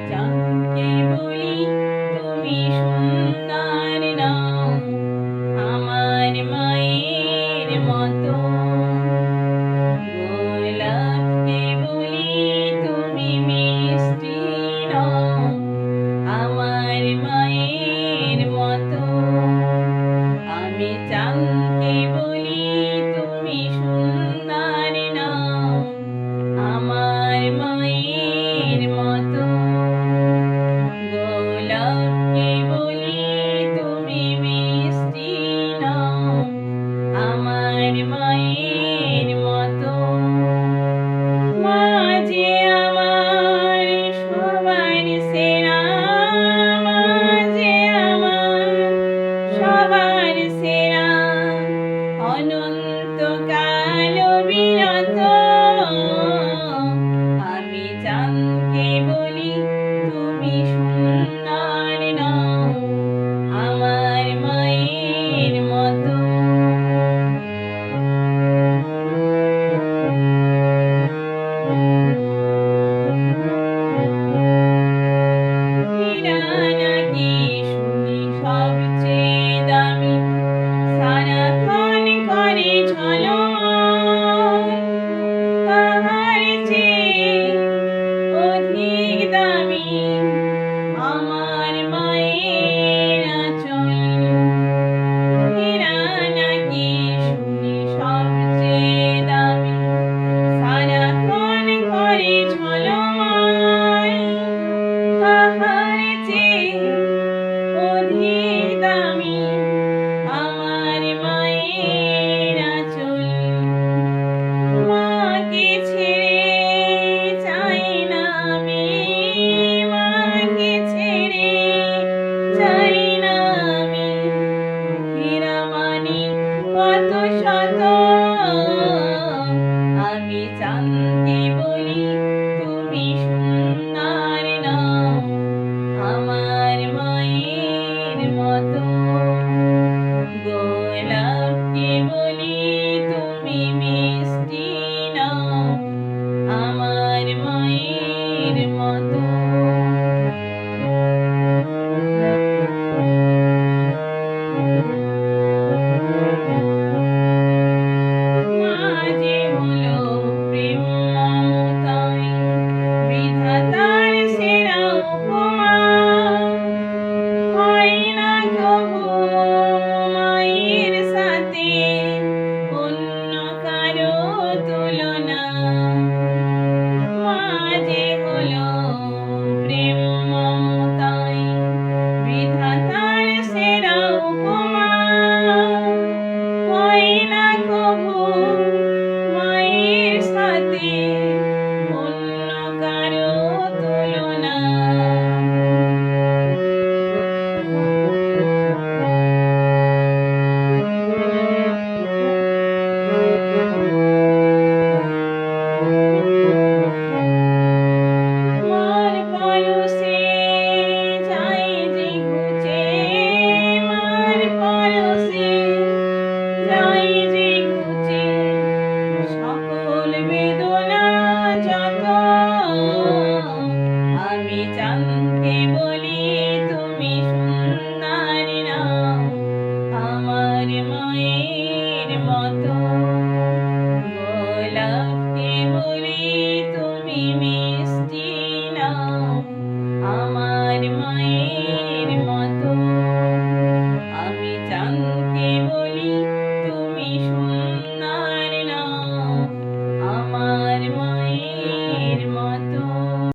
চাঁদকে বলি তুমি সুন্দর নও আমার মায়ের মতো। গোলাপকে বলি তুমি মিষ্টি নও আমার মায়ের মতো। আমি চাঁদকে বলি তুমি সুন্দর নও আমার মায়ের মতো। গোলাপকে বলি তুমি মিষ্টি নও আমার মায়ের মতো। মা যে আমার সবার সেরা, মা যে আমার সবার সেরা, অনন্তকাল বিরত। আমি চাঁদকে বলি তুমি সুন্দর নও আমার মায়ের মতো। হীরা নাকি শুনি সবচেয়ে দামি, সারাক্ষণ করে ঝলমল, তাহার চেয়ে অধিক দামি